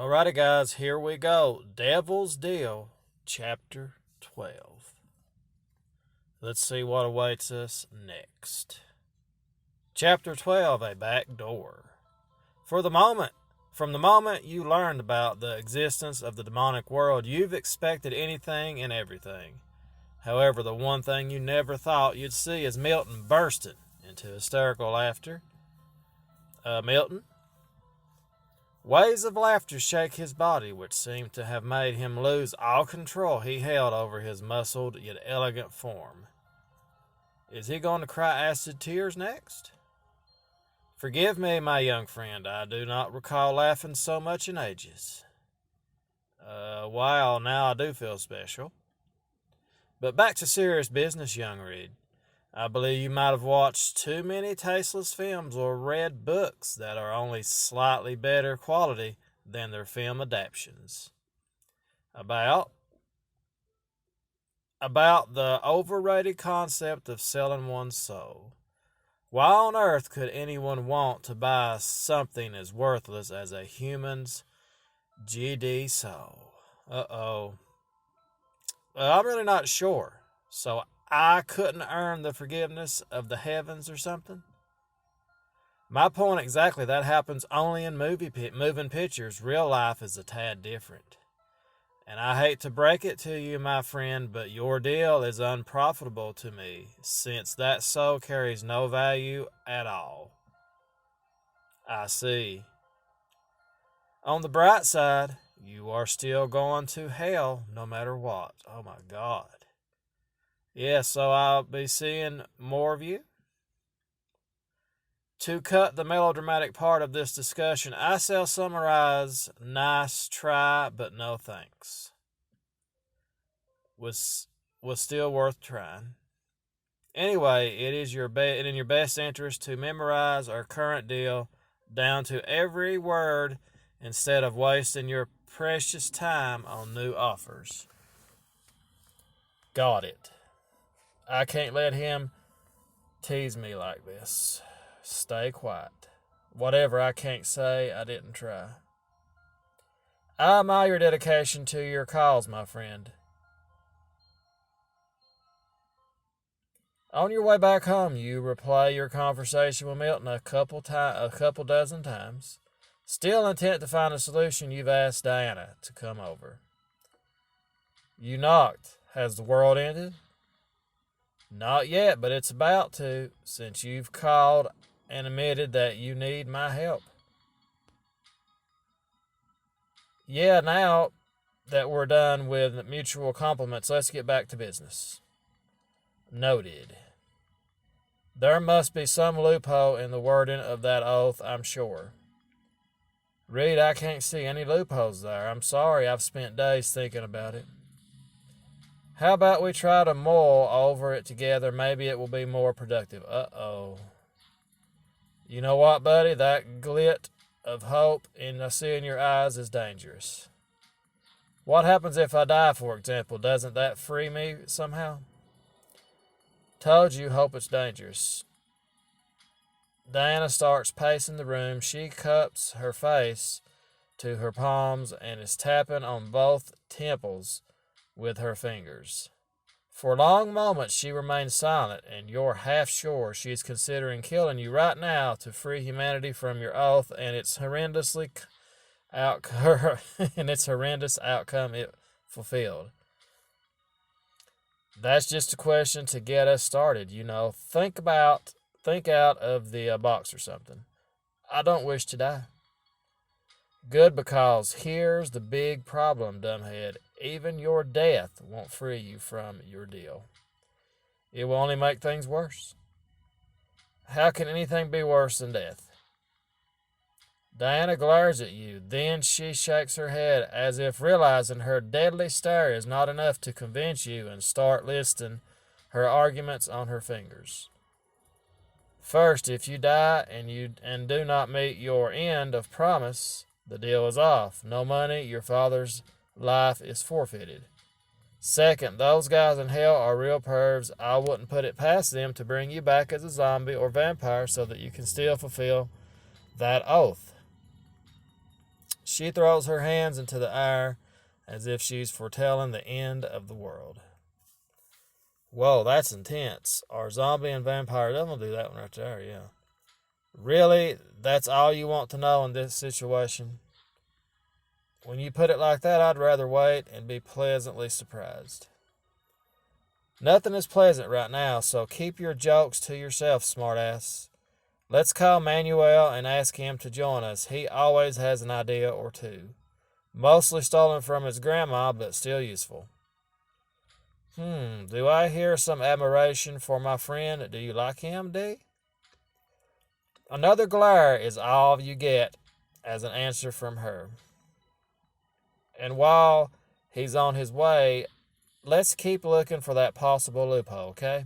Alrighty, guys, here we go. Devil's Deal, Chapter 12. Let's see what awaits us next. Chapter 12, A Back Door. From the moment you learned about the existence of the demonic world, you've expected anything and everything. However, the one thing you never thought you'd see is Milton bursting into hysterical laughter. Milton? Waves of laughter shake his body, which seemed to have made him lose all control he held over his muscled yet elegant form. Is he going to cry acid tears next? Forgive me, my young friend, I do not recall laughing so much in ages. Wow, now I do feel special. But back to serious business, young Reed. I believe you might have watched too many tasteless films or read books that are only slightly better quality than their film adaptations. About the overrated concept of selling one's soul. Why on earth could anyone want to buy something as worthless as a human's GD soul? I'm really not sure. So I couldn't earn the forgiveness of the heavens or something? My point exactly, that happens only in moving pictures. Real life is a tad different. And I hate to break it to you, my friend, but your deal is unprofitable to me, since that soul carries no value at all. I see. On the bright side, you are still going to hell no matter what. Oh my God. Yeah, so I'll be seeing more of you. To cut the melodramatic part of this discussion, I shall summarize: nice try, but no thanks. Was still worth trying. Anyway, it is in your best interest to memorize our current deal down to every word instead of wasting your precious time on new offers. Got it. I can't let him tease me like this. Stay quiet. Whatever I can't say, I didn't try. I admire your dedication to your cause, my friend. On your way back home, you replay your conversation with Milton a couple dozen times. Still intent to find a solution, you've asked Diana to come over. You knocked. Has the world ended? Not yet, but it's about to, since you've called and admitted that you need my help. Yeah, now that we're done with mutual compliments, let's get back to business. Noted. There must be some loophole in the wording of that oath, I'm sure. Reed, I can't see any loopholes there. I'm sorry, I've spent days thinking about it. How about we try to mull over it together? Maybe it will be more productive. Uh-oh. You know what, buddy? That glint of hope I see in your eyes is dangerous. What happens if I die, for example? Doesn't that free me somehow? Told you, hope it's dangerous. Diana starts pacing the room. She cups her face to her palms and is tapping on both temples with her fingers. For long moments she remains silent, and you're half sure she's considering killing you right now to free humanity from your oath and its horrendous outcome it fulfilled. That's just a question to get us started, you know. Think out of the box or something. I don't wish to die. Good, because here's the big problem, dumbhead. Even your death won't free you from your deal. It will only make things worse. How can anything be worse than death? Diana glares at you. Then she shakes her head as if realizing her deadly stare is not enough to convince you, and start listing her arguments on her fingers. First, if you die and do not meet your end of promise, the deal is off. No money, your father's life is forfeited. Second, those guys in hell are real pervs. I wouldn't put it past them to bring you back as a zombie or vampire so that you can still fulfill that oath. She throws her hands into the air as if she's foretelling the end of the world. Whoa, that's intense. Our zombie and vampire, I'm going to do that one right there, yeah. Really? That's all you want to know in this situation? When you put it like that, I'd rather wait and be pleasantly surprised. Nothing is pleasant right now, so keep your jokes to yourself, smartass. Let's call Manuel and ask him to join us. He always has an idea or two. Mostly stolen from his grandma, but still useful. Do I hear some admiration for my friend? Do you like him, D? Another glare is all you get as an answer from her. And while he's on his way, let's keep looking for that possible loophole, okay?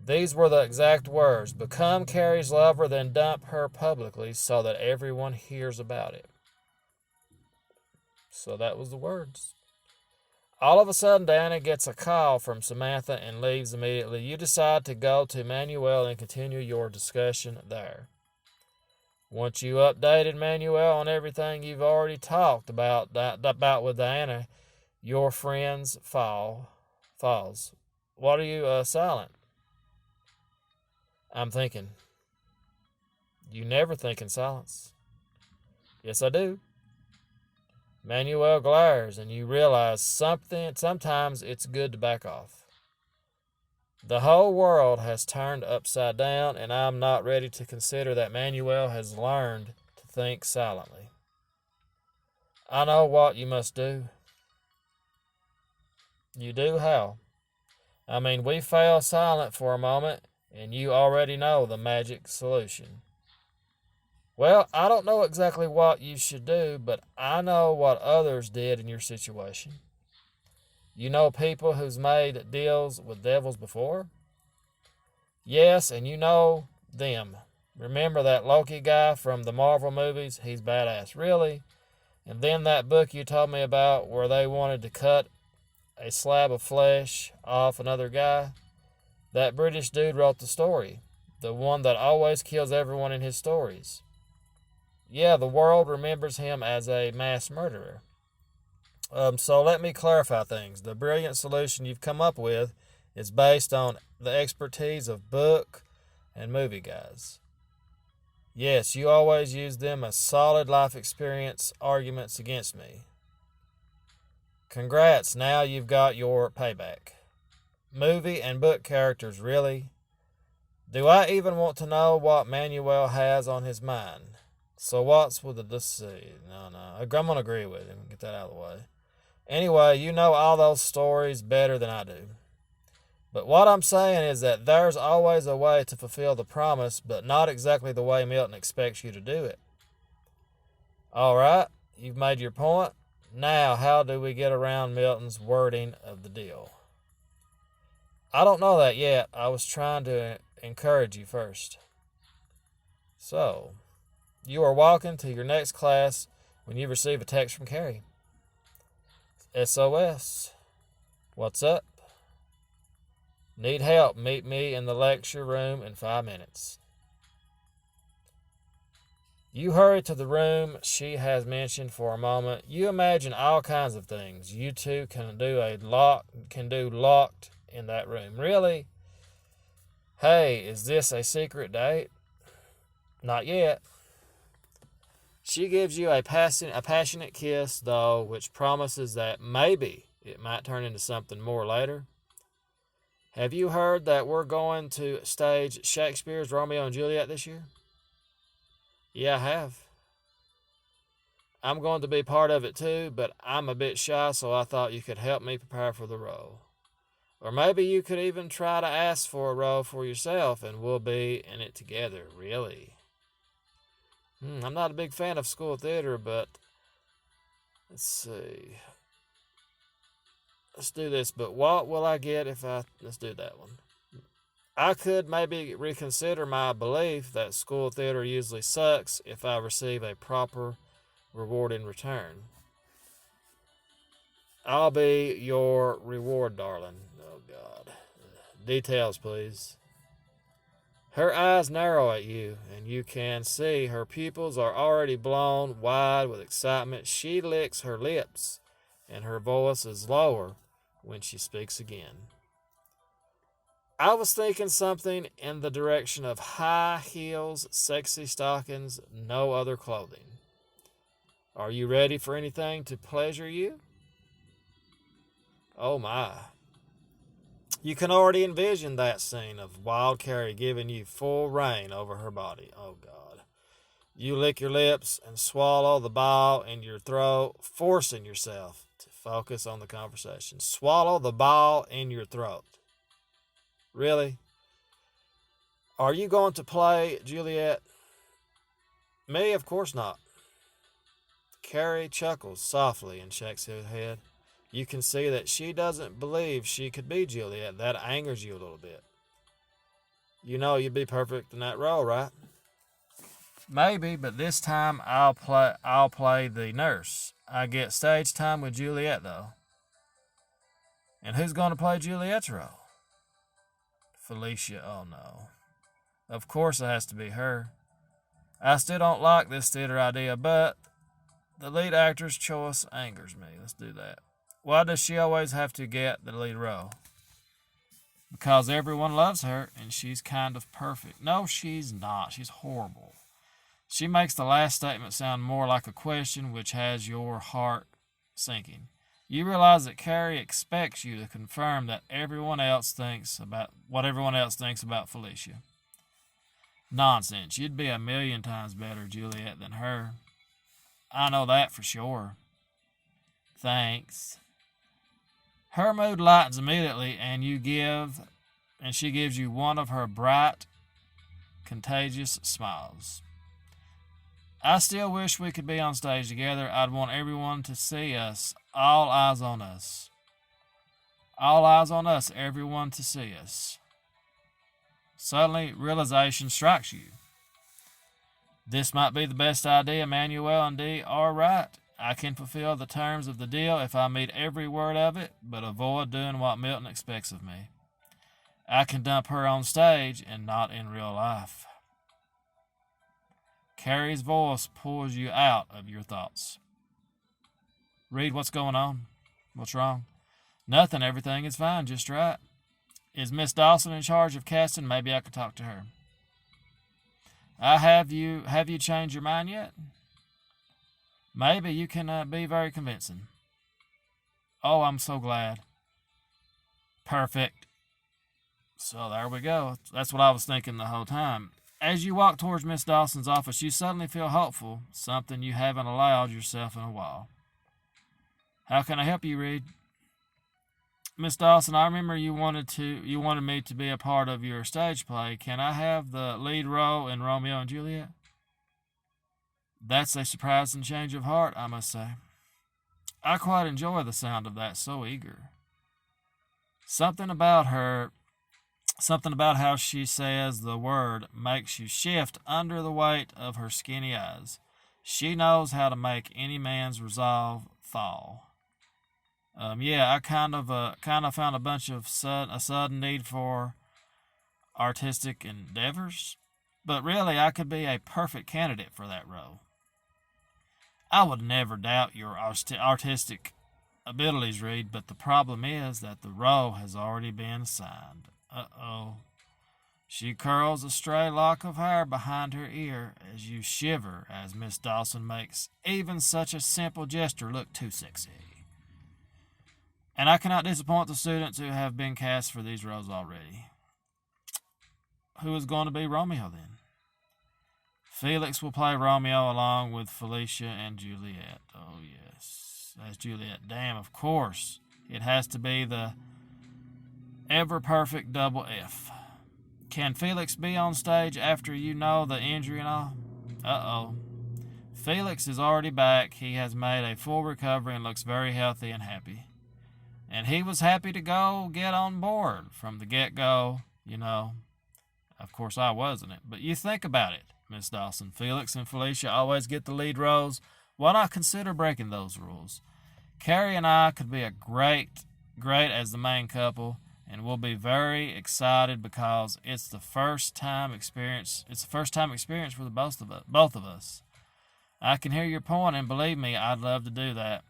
These were the exact words. Become Carrie's lover, then dump her publicly so that everyone hears about it. So that was the words. All of a sudden, Diana gets a call from Samantha and leaves immediately. You decide to go to Manuel and continue your discussion there. Once you updated Manuel on everything you've already talked about with Diana, your friends falls. What are you silent? I'm thinking. You never think in silence. Yes, I do. Manuel glares, and you realize sometimes it's good to back off. The whole world has turned upside down, and I'm not ready to consider that Manuel has learned to think silently. I know what you must do. You do how? I mean, we fell silent for a moment, and you already know the magic solution. Well, I don't know exactly what you should do, but I know what others did in your situation. You know people who's made deals with devils before? Yes, and you know them. Remember that Loki guy from the Marvel movies? He's badass, really. And then that book you told me about where they wanted to cut a slab of flesh off another guy? That British dude wrote the story. The one that always kills everyone in his stories. Yeah, the world remembers him as a mass murderer. So let me clarify things. The brilliant solution you've come up with is based on the expertise of book and movie guys. Yes, you always use them as solid life experience arguments against me. Congrats, now you've got your payback. Movie and book characters, really? Do I even want to know what Manuel has on his mind? So what's with the, let's see, no, I'm going to agree with him, get that out of the way. Anyway, you know all those stories better than I do. But what I'm saying is that there's always a way to fulfill the promise, but not exactly the way Milton expects you to do it. All right, you've made your point. Now, how do we get around Milton's wording of the deal? I don't know that yet. I was trying to encourage you first. So, you are walking to your next class when you receive a text from Carrie. SOS. What's up? Need help. Meet me in the lecture room in 5 minutes. You hurry to the room she has mentioned for a moment. You imagine all kinds of things. You two can do locked in that room. Really? Hey, is this a secret date? Not yet. She gives you a passionate kiss, though, which promises that maybe it might turn into something more later. Have you heard that we're going to stage Shakespeare's Romeo and Juliet this year? Yeah, I have. I'm going to be part of it too, but I'm a bit shy, so I thought you could help me prepare for the role. Or maybe you could even try to ask for a role for yourself, and we'll be in it together, really. I'm not a big fan of school theater, but let's see. Let's do this, but what will I get if let's do that one. I could maybe reconsider my belief that school theater usually sucks if I receive a proper reward in return. I'll be your reward, darling. Oh, God. Details, please. Her eyes narrow at you, and you can see her pupils are already blown wide with excitement. She licks her lips, and her voice is lower when she speaks again. I was thinking something in the direction of high heels, sexy stockings, no other clothing. Are you ready for anything to pleasure you? Oh my. You can already envision that scene of wild Carrie giving you full reign over her body. Oh God. You lick your lips and swallow the bile in your throat, forcing yourself to focus on the conversation. Swallow the bile in your throat. Really? Are you going to play Juliet? Me? Of course not. Carrie chuckles softly and shakes her head. You can see that she doesn't believe she could be Juliet. That angers you a little bit. You know you'd be perfect in that role, right? Maybe, but this time I'll play the nurse. I get stage time with Juliet, though. And who's going to play Juliet's role? Felicia, oh no. Of course it has to be her. I still don't like this theater idea, but the lead actor's choice angers me. Let's do that. Why does she always have to get the lead role? Because everyone loves her and she's kind of perfect. No, she's not. She's horrible. She makes the last statement sound more like a question, which has your heart sinking. You realize that Carrie expects you to confirm that everyone else thinks about what everyone else thinks about Felicia. Nonsense. You'd be a million times better, Juliet, than her. I know that for sure. Thanks. Her mood lightens immediately, and she gives you one of her bright, contagious smiles. I still wish we could be on stage together. I'd want everyone to see us. All eyes on us. All eyes on us, everyone to see us. Suddenly, realization strikes you. This might be the best idea. Manuel and Dee are right. I can fulfill the terms of the deal if I meet every word of it, but avoid doing what Milton expects of me. I can dump her on stage and not in real life. Carrie's voice pulls you out of your thoughts. Reed, what's going on? What's wrong? Nothing. Everything is fine, just right. Is Miss Dawson in charge of casting? Maybe I could talk to her. Have you changed your mind yet? Maybe you can be very convincing. Oh, I'm so glad. Perfect. So there we go. That's what I was thinking the whole time. As you walk towards Miss Dawson's office, you suddenly feel hopeful, something you haven't allowed yourself in a while. How can I help you, Reed? Miss Dawson, I remember you wanted me to be a part of your stage play. Can I have the lead role in Romeo and Juliet? That's a surprising change of heart, I must say. I quite enjoy the sound of that, so eager. Something about how she says the word makes you shift under the weight of her skinny eyes. She knows how to make any man's resolve fall. I kind of found a sudden need for artistic endeavors, but really I could be a perfect candidate for that role. I would never doubt your artistic abilities, Reed, but the problem is that the role has already been assigned. Uh-oh. She curls a stray lock of hair behind her ear as you shiver as Miss Dawson makes even such a simple gesture look too sexy. And I cannot disappoint the students who have been cast for these roles already. Who is going to be Romeo then? Felix will play Romeo along with Felicia and Juliet. Oh, yes. That's Juliet. Damn, of course. It has to be the ever-perfect double F. Can Felix be on stage after you know the injury and all? Uh-oh. Felix is already back. He has made a full recovery and looks very healthy and happy. And he was happy to go get on board from the get-go, you know. Of course, I wasn't it. But you think about it, Miss Dawson. Felix and Felicia always get the lead roles. Why not consider breaking those rules? Carrie and I could be a great as the main couple, and we'll be very excited because it's the first time experience. It's the first time experience for the both of us. I can hear your point, and believe me, I'd love to do that.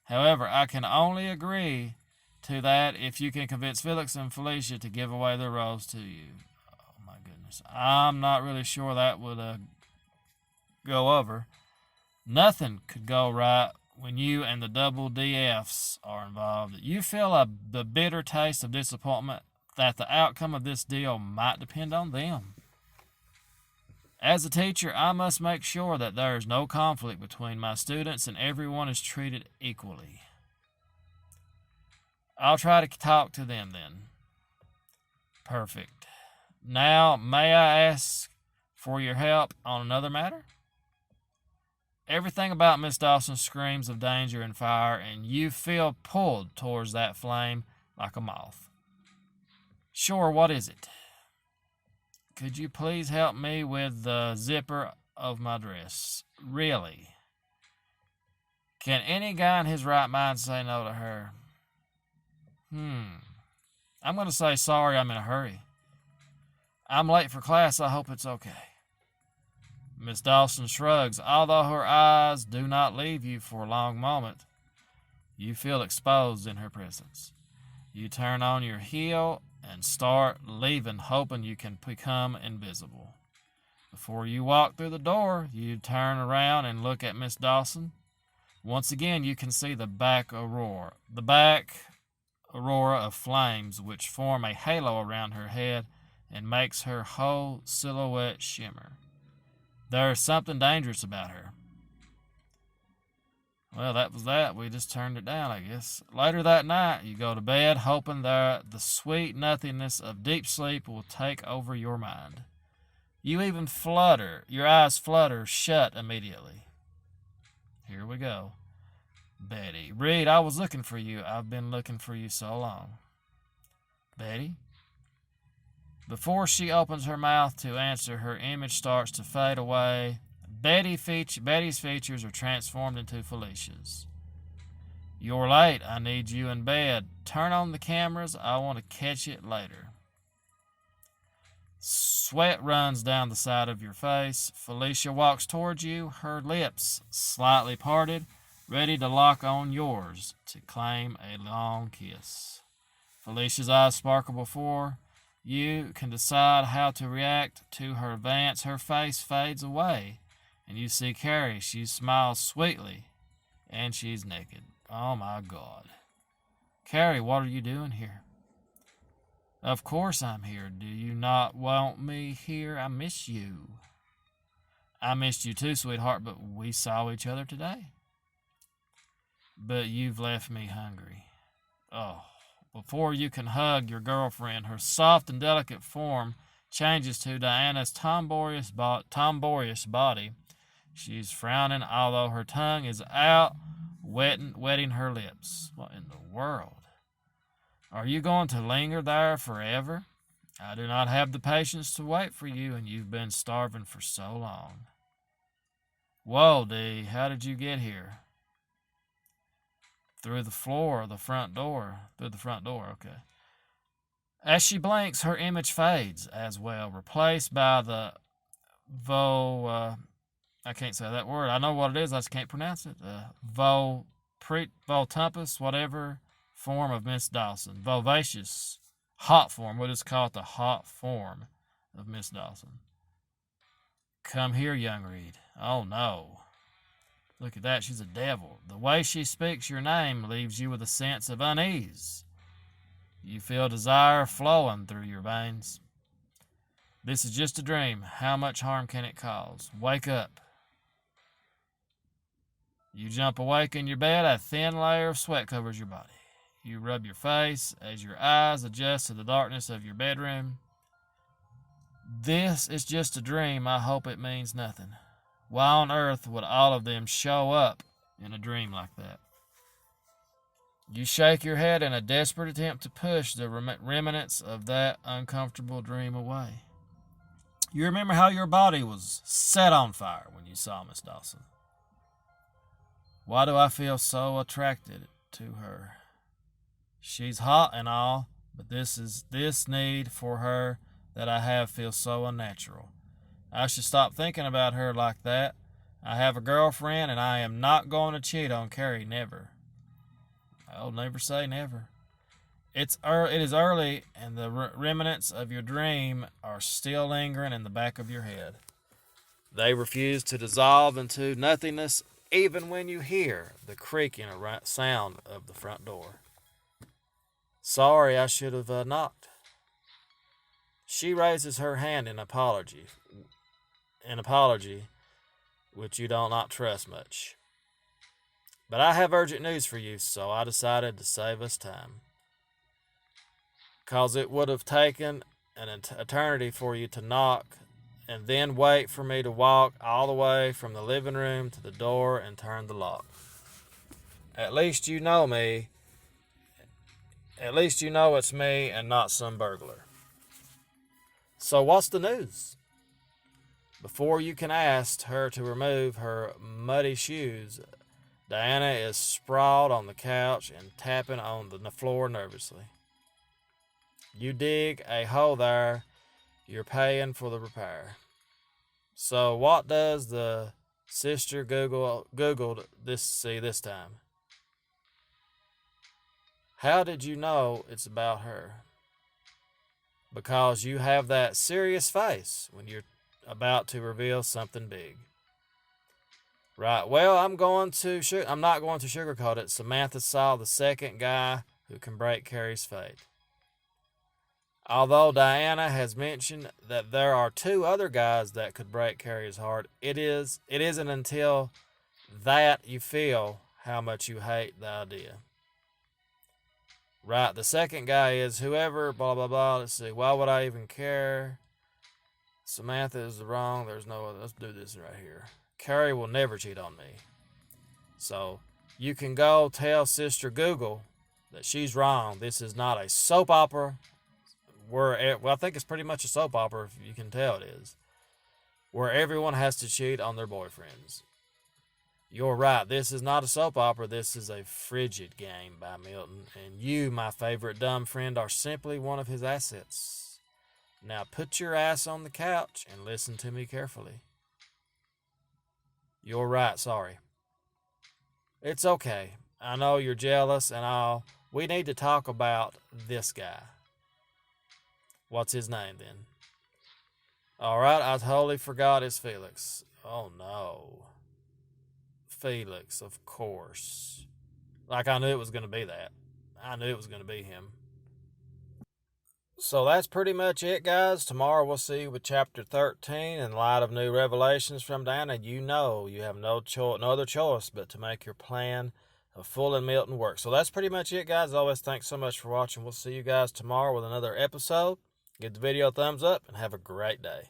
However, I can only agree to that if you can convince Felix and Felicia to give away their roles to you. Oh my goodness, I'm not really sure that would go over. Nothing could go right when you and the double DFs are involved. You feel the bitter taste of disappointment that the outcome of this deal might depend on them. As a teacher, I must make sure that there is no conflict between my students and everyone is treated equally. I'll try to talk to them then. Perfect. Now, may I ask for your help on another matter? Everything about Miss Dawson screams of danger and fire, and you feel pulled towards that flame like a moth. Sure, what is it? Could you please help me with the zipper of my dress? Really? Can any guy in his right mind say no to her? I'm going to say sorry, I'm in a hurry. I'm late for class, I hope it's okay. Miss Dawson shrugs. Although her eyes do not leave you for a long moment, you feel exposed in her presence. You turn on your heel and start leaving, hoping you can become invisible. Before you walk through the door, you turn around and look at Miss Dawson. Once again, you can see the back aurora of flames which form a halo around her head and makes her whole silhouette shimmer. There is something dangerous about her. Well, that was that. We just turned it down, I guess. Later that night, you go to bed hoping that the sweet nothingness of deep sleep will take over your mind. You even flutter. Your eyes flutter shut immediately. Here we go. Betty. Reed, I was looking for you. I've been looking for you so long. Betty? Before she opens her mouth to answer, her image starts to fade away. Betty's features are transformed into Felicia's. You're late. I need you in bed. Turn on the cameras. I want to catch it later. Sweat runs down the side of your face. Felicia walks towards you, her lips slightly parted, ready to lock on yours to claim a long kiss. Felicia's eyes sparkle before you can decide how to react to her advance. Her face fades away, and you see Carrie. She smiles sweetly, and she's naked. Oh, my God. Carrie, what are you doing here? Of course I'm here. Do you not want me here? I miss you. I missed you too, sweetheart, but we saw each other today. But you've left me hungry. Oh. Before you can hug your girlfriend, her soft and delicate form changes to Diana's tomboyish body. She's frowning, although her tongue is out, wetting her lips. What in the world? Are you going to linger there forever? I do not have the patience to wait for you, and you've been starving for so long. Whoa, Dee, how did you get here? Through the front door, okay. As she blinks, her image fades as well, replaced by the I can't say that word. I know what it is, I just can't pronounce it. Voltumpus, whatever form of Miss Dawson. Vivacious, hot form, what is called the hot form of Miss Dawson. Come here, young Reed. Oh, no. Look at that, she's a devil. The way she speaks your name leaves you with a sense of unease. You feel desire flowing through your veins. This is just a dream. How much harm can it cause? Wake up. You jump awake in your bed. A thin layer of sweat covers your body. You rub your face as your eyes adjust to the darkness of your bedroom. This is just a dream. I hope it means nothing. Why on earth would all of them show up in a dream like that? You shake your head in a desperate attempt to push the remnants of that uncomfortable dream away. You remember how your body was set on fire when you saw Miss Dawson. Why do I feel so attracted to her? She's hot and all, But this need for her that I have feels so unnatural. I should stop thinking about her like that. I have a girlfriend, and I am not going to cheat on Carrie, never. I'll never say never. It is early, and the remnants of your dream are still lingering in the back of your head. They refuse to dissolve into nothingness even when you hear the creaking sound of the front door. Sorry, I should have knocked. She raises her hand in apology, which you do not trust much. But I have urgent news for you, so I decided to save us time. 'Cause it would have taken an eternity for you to knock and then wait for me to walk all the way from the living room to the door and turn the lock. At least you know me. At least you know it's me and not some burglar. So what's the news? Before you can ask her to remove her muddy shoes, Diana is sprawled on the couch and tapping on the floor nervously. You dig a hole there, you're paying for the repair. So what does the sister Googled this time? How did you know it's about her? Because you have that serious face when you're about to reveal something big. Right, well, I'm not going to sugarcoat it. Samantha saw the second guy who can break Carrie's fate. Although Diana has mentioned that there are 2 other guys that could break Carrie's heart, it isn't until that you feel how much you hate the idea. Right, the second guy is whoever, blah, blah, blah. Let's see, why would I even care? Samantha is wrong. There's no other. Let's do this right here. Carrie will never cheat on me. So you can go tell Sister Google that she's wrong. This is not a soap opera. I think it's pretty much a soap opera, if you can tell it is, where everyone has to cheat on their boyfriends. You're right, this is not a soap opera, this is a frigid game by Milton, and you, my favorite dumb friend, are simply one of his assets. Now put your ass on the couch and listen to me carefully. You're right, sorry. It's okay, I know you're jealous and all. We need to talk about this guy. What's his name then? Alright, I totally forgot it's Felix. Oh no. Felix, of course. Like I knew it was going to be that. I knew it was going to be him. So that's pretty much it, guys. Tomorrow we'll see you with chapter 13. In light of new revelations from Diana, you know you have no other choice but to make your plan of Full and Milton work. So that's pretty much it, guys. As always, thanks so much for watching. We'll see you guys tomorrow with another episode. Give the video a thumbs up and have a great day.